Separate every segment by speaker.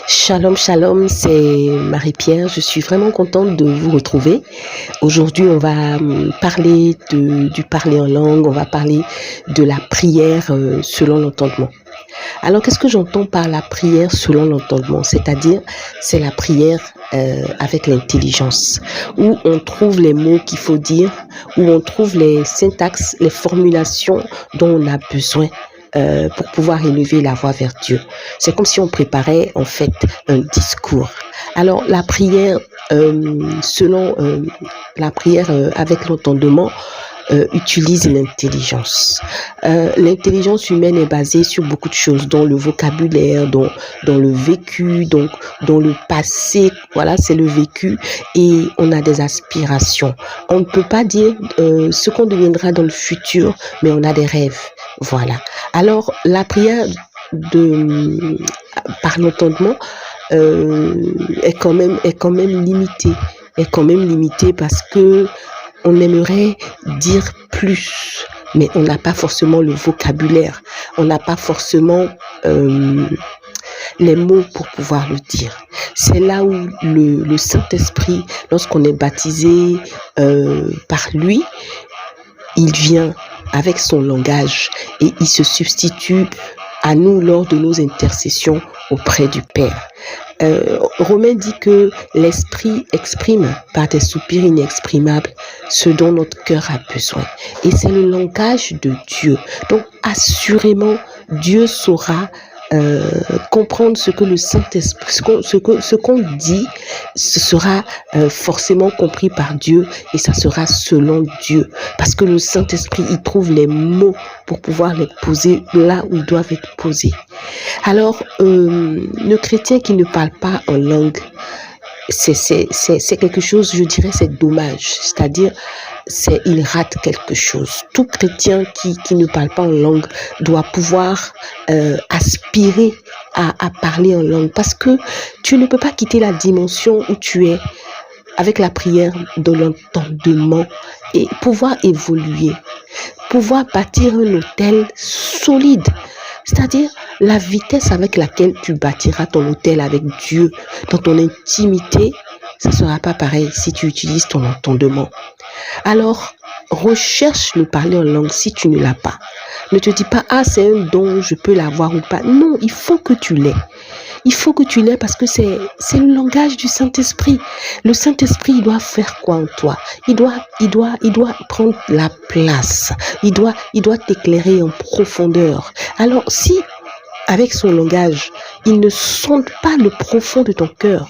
Speaker 1: Shalom, shalom, c'est Marie-Pierre. Je suis vraiment contente de vous retrouver. Aujourd'hui, on va parler du parler en langue, on va parler de la prière selon l'entendement. Alors, qu'est-ce que j'entends par la prière selon l'entendement? C'est-à-dire, c'est la prière avec l'intelligence, où on trouve les mots qu'il faut dire, où on trouve les syntaxes, les formulations dont on a besoin pour pouvoir élever la voix vers Dieu. C'est comme si on préparait en fait un discours. Alors la prière la prière avec l'entendement utilise l'intelligence. L'intelligence humaine est basée sur beaucoup de choses, dont le vocabulaire, dont le vécu, donc dans le passé. Voilà, c'est le vécu et on a des aspirations. On ne peut pas dire ce qu'on deviendra dans le futur, mais on a des rêves. Voilà. Alors la prière par l'entendement est quand même limitée. Est quand même limitée parce que on aimerait dire plus, mais on n'a pas forcément le vocabulaire, on n'a pas forcément les mots pour pouvoir le dire. C'est là où le Saint-Esprit, lorsqu'on est baptisé par lui, il vient avec son langage et il se substitue à nous lors de nos intercessions auprès du Père. Romain dit que l'esprit exprime par des soupirs inexprimables ce dont notre cœur a besoin. Et c'est le langage de Dieu. Donc assurément, Dieu saura comprendre ce que le Saint-Esprit, ce qu'on dit, ce sera forcément compris par Dieu et ça sera selon Dieu. Parce que le Saint-Esprit, il trouve les mots pour pouvoir les poser là où ils doivent être posés. Alors, le chrétien qui ne parle pas en langue, c'est quelque chose, je dirais, c'est dommage. C'est-à-dire, il rate quelque chose. Tout chrétien qui ne parle pas en langue doit pouvoir aspirer à parler en langue parce que tu ne peux pas quitter la dimension où tu es avec la prière de l'entendement et pouvoir évoluer, pouvoir bâtir un hôtel solide. C'est-à-dire la vitesse avec laquelle tu bâtiras ton hôtel avec Dieu dans ton intimité, ça ne sera pas pareil si tu utilises ton entendement. Alors, recherche le parler en langue si tu ne l'as pas. Ne te dis pas, c'est un don, je peux l'avoir ou pas. Non, il faut que tu l'aies. Il faut que tu l'aies parce que c'est le langage du Saint-Esprit. Le Saint-Esprit, il doit faire quoi en toi? Il doit prendre la place. Il doit t'éclairer en profondeur. Alors, si avec son langage, il ne sonde pas le profond de ton cœur,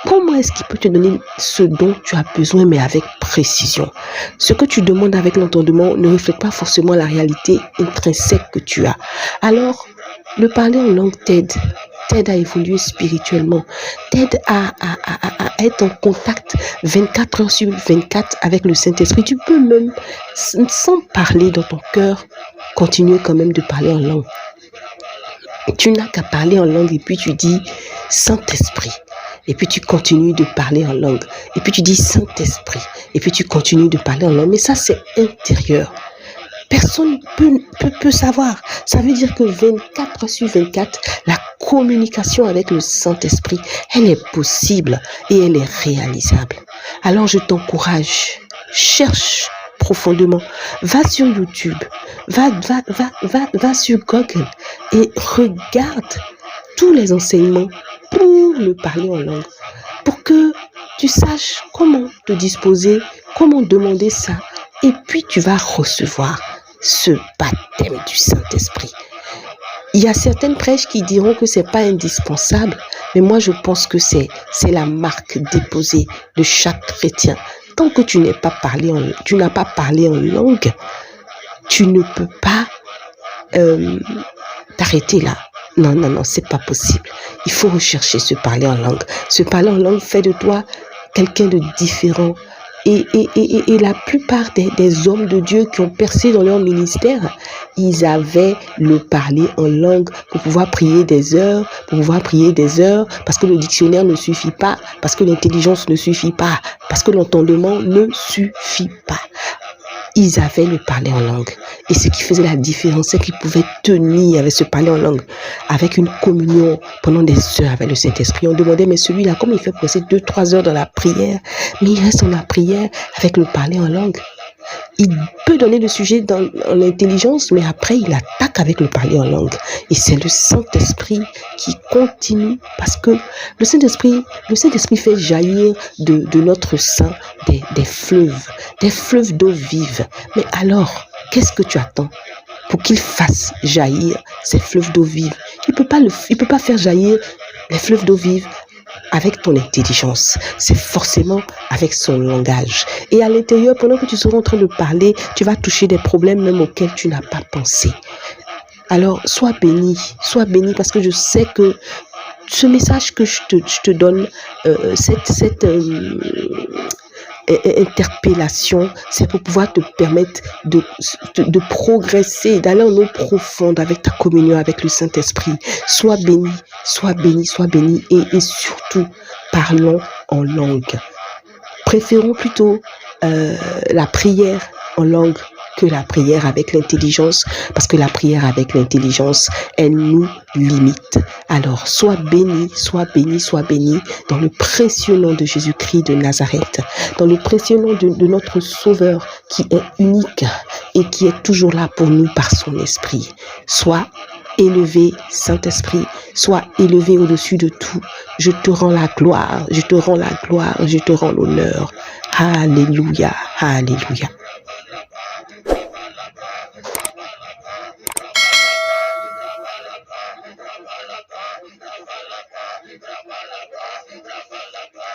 Speaker 1: comment est-ce qu'il peut te donner ce dont tu as besoin, mais avec précision? Ce que tu demandes avec l'entendement ne reflète pas forcément la réalité intrinsèque que tu as. Alors, le parler en langue t'aide à évoluer spirituellement, t'aide à être en contact 24 heures sur 24 avec le Saint-Esprit. Tu peux même, sans parler dans ton cœur, continuer quand même de parler en langue. Tu n'as qu'à parler en langue et puis tu dis Saint-Esprit. Et puis tu continues de parler en langue. Et puis tu dis Saint-Esprit. Et puis tu continues de parler en langue. Mais ça, c'est intérieur. Personne peut savoir. Ça veut dire que 24 sur 24, la communication avec le Saint-Esprit, elle est possible et elle est réalisable. Alors je t'encourage, cherche profondément, va sur YouTube, va sur Google et regarde tous les enseignements pour le parler en langue, pour que tu saches comment te disposer, comment demander ça, et puis tu vas recevoir ce baptême du Saint-Esprit. Il y a certaines prêches qui diront que c'est pas indispensable, mais moi je pense que c'est la marque déposée de chaque chrétien. Tant que tu n'as pas parlé en langue, tu ne peux pas t'arrêter là. Non, c'est pas possible. Il faut rechercher ce parler en langue. Ce parler en langue fait de toi quelqu'un de différent. Et la plupart des hommes de Dieu qui ont percé dans leur ministère, ils avaient le parler en langue pour pouvoir prier des heures, parce que le dictionnaire ne suffit pas, parce que l'intelligence ne suffit pas, parce que l'entendement ne suffit pas. ils avaient le parler en langue. Et ce qui faisait la différence, c'est qu'ils pouvaient tenir avec ce parler en langue, avec une communion pendant des heures avec le Saint-Esprit. On demandait, mais celui-là, comment il fait pour passer 2-3 heures dans la prière? Mais il reste dans la prière avec le parler en langue. Il peut donner le sujet en intelligence, mais après, il attaque avec le parler en langue. Et c'est le Saint-Esprit qui continue, parce que le Saint-Esprit fait jaillir de notre sein des fleuves d'eau vive. Mais alors, qu'est-ce que tu attends pour qu'il fasse jaillir ces fleuves d'eau vive? Il peut pas faire jaillir les fleuves d'eau vive avec ton intelligence, c'est forcément avec son langage. Et à l'intérieur, pendant que tu seras en train de parler, tu vas toucher des problèmes même auxquels tu n'as pas pensé. Alors, sois béni parce que je sais que ce message que je te donne, cette interpellation, c'est pour pouvoir te permettre de progresser, d'aller en eau profonde avec ta communion avec le Saint-Esprit. Sois béni et surtout, parlons en langue. Préférons plutôt la prière en langue que la prière avec l'intelligence, parce que la prière avec l'intelligence, elle nous limite. Alors, sois béni dans le précieux nom de Jésus-Christ de Nazareth, dans le précieux nom de notre Sauveur qui est unique et qui est toujours là pour nous par son esprit. Sois élevé, Saint-Esprit, sois élevé au-dessus de tout. Je te rends la gloire, je te rends l'honneur. Alléluia, alléluia.